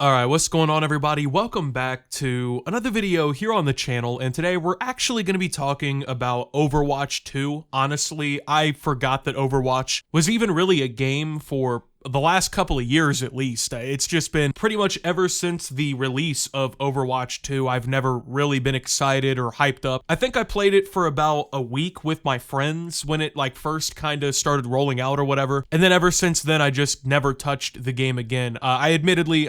Alright, what's going on everybody? Welcome back to another video here on the channel, and today we're actually going to be talking about Overwatch 2. Honestly, I forgot that Overwatch was even really a game for the last couple of years at least. It's just been pretty much ever since the release of Overwatch 2, I've never really been excited or hyped up. I think I played it for about a week with my friends when it first kind of started rolling out or whatever, and then ever since then I just never touched the game again. I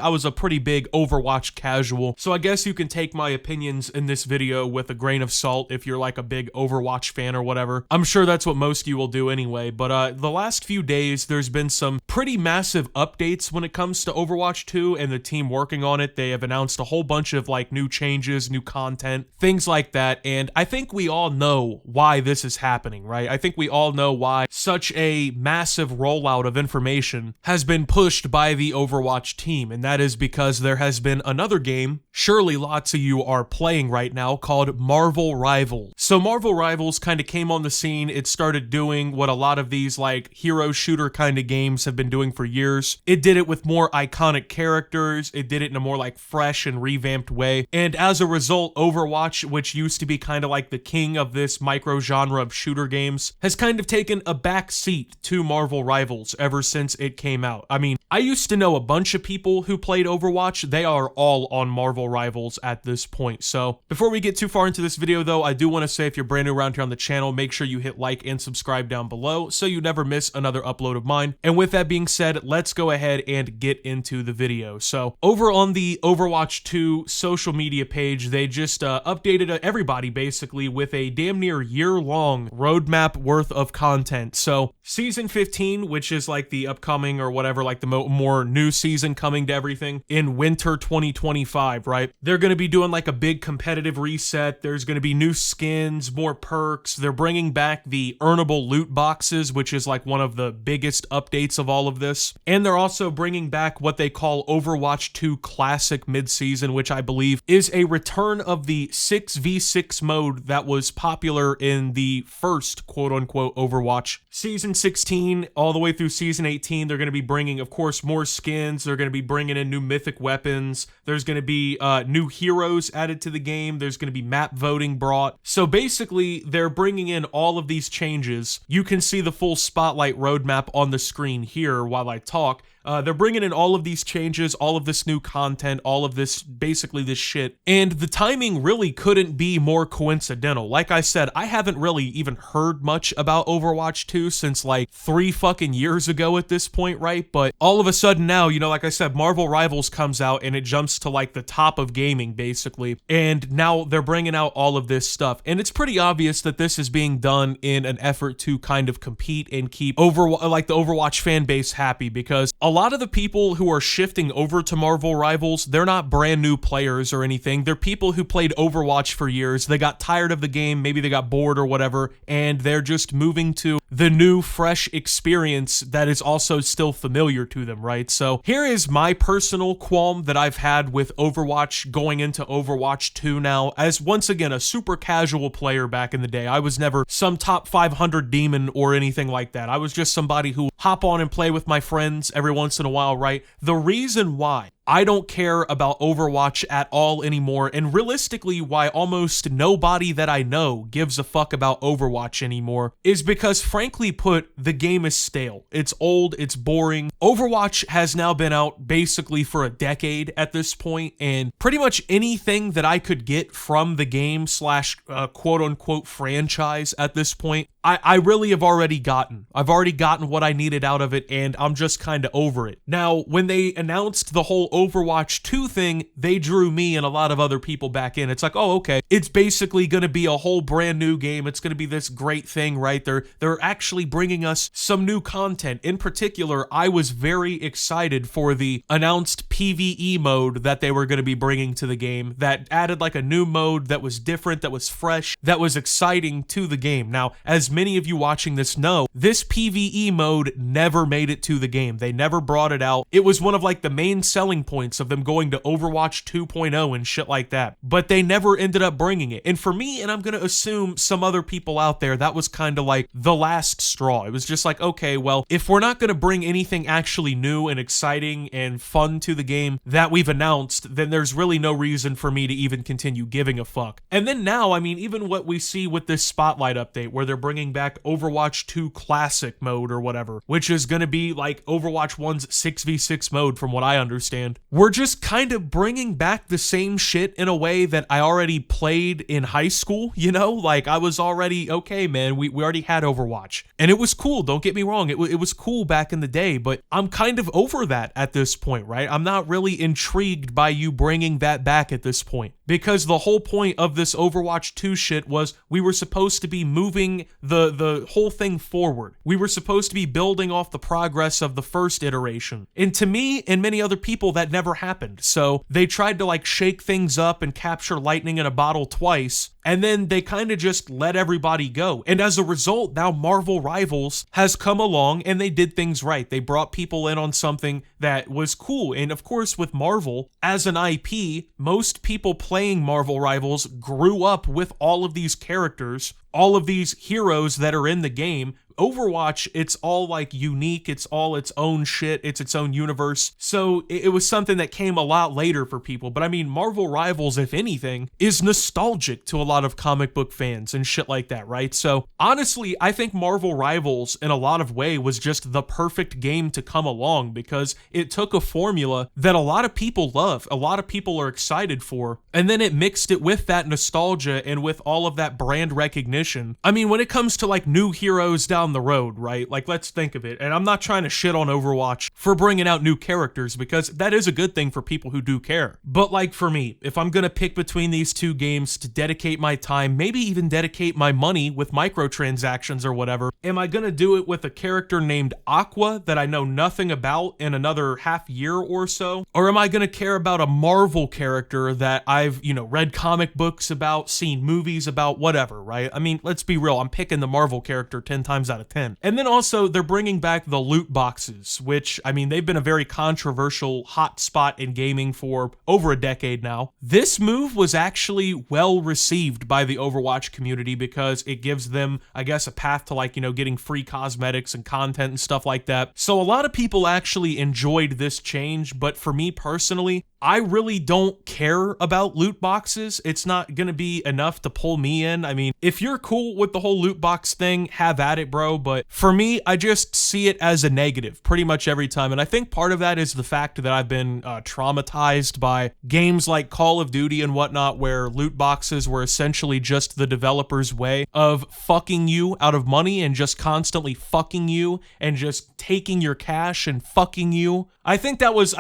was a pretty big Overwatch casual, so I guess you can take my opinions in this video with a grain of salt if you're like a big Overwatch fan or whatever. I'm sure that's what most of you will do anyway, but the last few days there's been some pretty massive updates when it comes to Overwatch 2 and the team working on it. They have announced a whole bunch of new changes, new content, things like that, and I think we all know why this is happening, right? I think we all know why such a massive rollout of information has been pushed by the Overwatch team, and that is because there has been another game, surely lots of you are playing right now, called Marvel Rivals. So Marvel Rivals kind of came on the scene. It started doing what a lot of these hero shooter kind of games have been doing for years. It did it with more iconic characters. It did it in a more fresh and revamped way. And as a result, Overwatch, which used to be kind of the king of this micro genre of shooter games, has kind of taken a back seat to Marvel Rivals ever since it came out. I mean, I used to know a bunch of people who played Overwatch. They are all on Marvel Rivals at this point. So before we get too far into this video though, I do want to say if you're brand new around here on the channel, make sure you hit like and subscribe down below so you never miss another upload of mine. And with that being said, let's go ahead and get into the video. So over on the Overwatch 2 social media page, they just updated everybody basically with a damn near year-long roadmap worth of content. So season 15, which is the upcoming or whatever, the more new season coming to everything in winter 2025, right? They're going to be doing a big competitive reset. There's going to be new skins, more perks. They're bringing back the earnable loot boxes, which is one of the biggest updates of all of this. And they're also bringing back what they call Overwatch 2 Classic mid-season, which I believe is a return of the 6v6 mode that was popular in the first quote-unquote Overwatch. Season 16 all the way through Season 18, they're going to be bringing, of course, more skins. They're going to be bringing in new mythic weapons. There's going to be new heroes added to the game. There's going to be map voting brought. So basically, they're bringing in all of these changes. You can see the full Spotlight roadmap on the screen here while I talk. They're bringing in all of these changes, all of this new content, all of this, basically this shit. And the timing really couldn't be more coincidental. Like I said, I haven't really even heard much about Overwatch 2 since 3 fucking years ago at this point, right? But all of a sudden now, like I said, Marvel Rivals comes out and it jumps to the top of gaming, basically. And now they're bringing out all of this stuff. And it's pretty obvious that this is being done in an effort to kind of compete and keep the Overwatch fan base happy, because a lot of the people who are shifting over to Marvel Rivals, they're not brand new players or anything. They're people who played Overwatch for years. They got tired of the game, maybe they got bored or whatever, and they're just moving to the new, fresh experience that is also still familiar to them, right? So here is my personal qualm that I've had with Overwatch going into Overwatch 2 now. As once again, a super casual player back in the day. I was never some top 500 demon or anything like that. I was just somebody who hop on and play with my friends every once in a while, right? The reason why I don't care about Overwatch at all anymore, and realistically why almost nobody that I know gives a fuck about Overwatch anymore, is because frankly put, the game is stale. It's old, it's boring. Overwatch has now been out basically for a decade at this point, and pretty much anything that I could get from the game slash quote-unquote franchise at this point, I really have already gotten. I've already gotten what I needed out of it, and I'm just kind of over it. Now, when they announced the whole Overwatch 2 thing, they drew me and a lot of other people back in. It's oh, okay, it's basically going to be a whole brand new game. It's going to be this great thing, right? They're actually bringing us some new content. In particular, I was very excited for the announced PvE mode that they were going to be bringing to the game that added a new mode that was different, that was fresh, that was exciting to the game. Now, as as many of you watching this know, this PvE mode never made it to the game. They never brought it out. It was one of like the main selling points of them going to Overwatch 2.0 and shit like that, but they never ended up bringing it. And for me, and I'm gonna assume some other people out there, that was kind of like the last straw. It was just like, okay, well, if we're not gonna bring anything actually new and exciting and fun to the game that we've announced, then there's really no reason for me to even continue giving a fuck. And then now, I mean, even what we see with this Spotlight update where they're bringing back Overwatch 2 Classic mode or whatever, which is gonna be like Overwatch 1's 6v6 mode from what I understand. We're just kind of bringing back the same shit in a way that I already played in high school, you know? Like, I was already, okay, man, we already had Overwatch. And it was cool, don't get me wrong, it was cool back in the day, but I'm kind of over that at this point, right? I'm not really intrigued by you bringing that back at this point. Because the whole point of this Overwatch 2 shit was we were supposed to be moving the whole thing forward. We were supposed to be building off the progress of the first iteration. And to me and many other people, that never happened. So they tried to like shake things up and capture lightning in a bottle twice, and then they kind of just let everybody go. And as a result, now Marvel Rivals has come along and they did things right. They brought people in on something that was cool. And of course, with Marvel as an IP, most people playing Marvel Rivals grew up with all of these characters, all of these heroes that are in the game. Overwatch, it's all like unique, it's all its own shit, it's its own universe, so it was something that came a lot later for people. But I mean, Marvel Rivals, if anything, is nostalgic to a lot of comic book fans and shit like that, right? So honestly, I think Marvel Rivals in a lot of way was just the perfect game to come along, because it took a formula that a lot of people love, a lot of people are excited for, and then it mixed it with that nostalgia and with all of that brand recognition. I mean, when it comes to like new heroes down the road, right? Like, let's think of it. And I'm not trying to shit on Overwatch for bringing out new characters, because that is a good thing for people who do care. But like for me, if I'm gonna pick between these two games to dedicate my time, maybe even dedicate my money with microtransactions or whatever, am I gonna do it with a character named Aqua that I know nothing about in another half year or so? Or am I gonna care about a Marvel character that I've, you know, read comic books about, seen movies about, whatever, right? I mean, let's be real, I'm picking the Marvel character 10 times out of 10. And then also, they're bringing back the loot boxes, which, I mean, they've been a very controversial hot spot in gaming for over a decade now. This move was actually well received by the Overwatch community because it gives them, I guess, a path to, like, you know, getting free cosmetics and content and stuff like that. So a lot of people actually enjoyed this change, but for me personally, I really don't care about loot boxes. It's not gonna be enough to pull me in. I mean, if you're cool with the whole loot box thing, have at it, bro. But for me, I just see it as a negative pretty much every time. And I think part of that is the fact that I've been traumatized by games like Call of Duty and whatnot, where loot boxes were essentially just the developer's way of fucking you out of money and just constantly fucking you and just taking your cash and fucking you. I think that was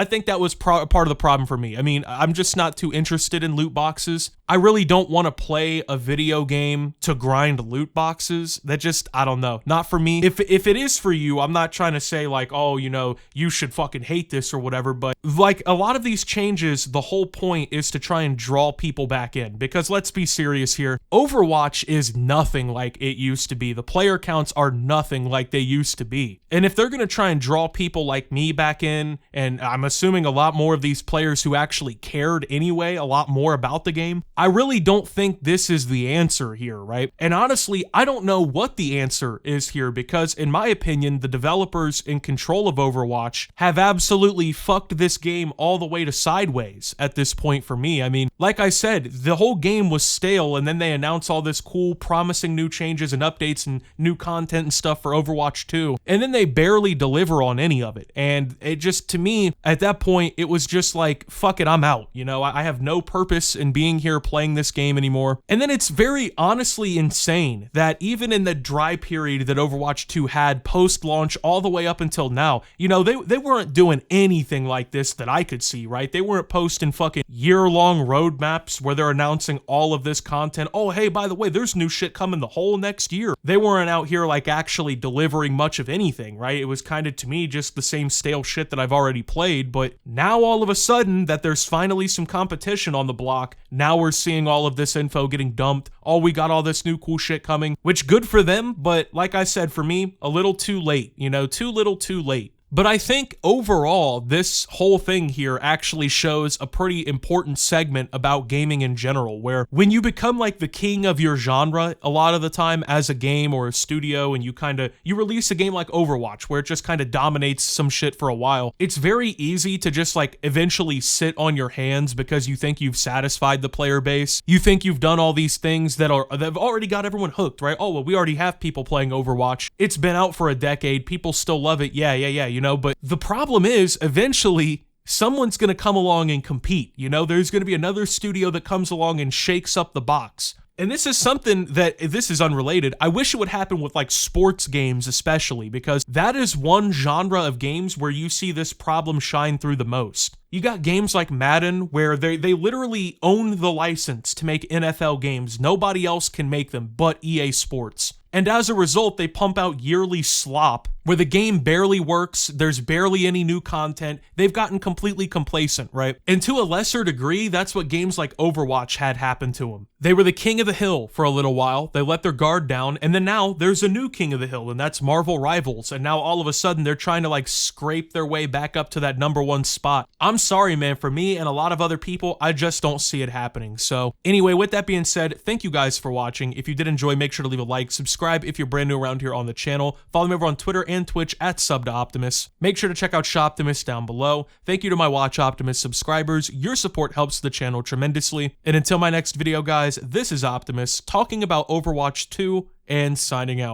part of the problem for me. I mean, I'm just not too interested in loot boxes. I really don't want to play a video game to grind loot boxes. That just, I don't know, not for me. If it is for you, I'm not trying to say like, oh, you know, you should fucking hate this or whatever, but like a lot of these changes, the whole point is to try and draw people back in, because let's be serious here. Overwatch is nothing like it used to be. The player counts are nothing like they used to be. And if they're going to try and draw people like me back in, and I'm assuming a lot more of these players who actually cared anyway, a lot more about the game, I really don't think this is the answer here, right? And honestly, I don't know what the answer is here, because in my opinion, the developers in control of Overwatch have absolutely fucked this game all the way to sideways at this point for me. I mean, like I said, the whole game was stale, and then they announce all this cool, promising new changes and updates and new content and stuff for Overwatch 2, and then they barely deliver on any of it. And it just, to me, at that point, it was just like, fuck it, I'm out. You know, I have no purpose in being here playing this game anymore. And then it's very honestly insane that even in the dry period that Overwatch 2 had post-launch all the way up until now. You know, they weren't doing anything like this that I could see, right? They weren't posting fucking year-long roadmaps where they're announcing all of this content. Oh, hey, by the way, there's new shit coming the whole next year. They weren't out here like actually delivering much of anything, right? It was kind of, to me, just the same stale shit that I've already played. But now all of a sudden that there's finally some competition on the block, now we're seeing all of this info getting dumped. Oh, we got all this new cool shit coming, which good for them. But like I said, for me, a little too late, you know, too little too late. But I think overall, this whole thing here actually shows a pretty important segment about gaming in general, where when you become like the king of your genre a lot of the time as a game or a studio, and you release a game like Overwatch where it just kind of dominates some shit for a while, it's very easy to just like eventually sit on your hands because you think you've satisfied the player base. You think you've done all these things that have already got everyone hooked, right? Oh, well, we already have people playing Overwatch. It's been out for a decade. People still love it. Yeah. You know, but the problem is eventually someone's going to come along and compete. You know, there's going to be another studio that comes along and shakes up the box. And this is something that, this is unrelated, I wish it would happen with like sports games especially, because that is one genre of games where you see this problem shine through the most. You got games like Madden where they literally own the license to make NFL games. Nobody else can make them but EA Sports. And as a result, they pump out yearly slop where the game barely works, there's barely any new content, they've gotten completely complacent, right? And to a lesser degree, that's what games like Overwatch had happen to them. They were the king of the hill for a little while, they let their guard down, and then now there's a new king of the hill, and that's Marvel Rivals, and now all of a sudden they're trying to like scrape their way back up to that #1 spot. I'm sorry, man, for me and a lot of other people, I just don't see it happening. So anyway, with that being said, thank you guys for watching. If you did enjoy, make sure to leave a like, subscribe if you're brand new around here on the channel, follow me over on Twitter and Twitch at @SubToOptimus. Make sure to check out Shoptimus down below. Thank you to my Watch Optimus subscribers. Your support helps the channel tremendously. And until my next video, guys, this is Optimus talking about Overwatch 2 and signing out.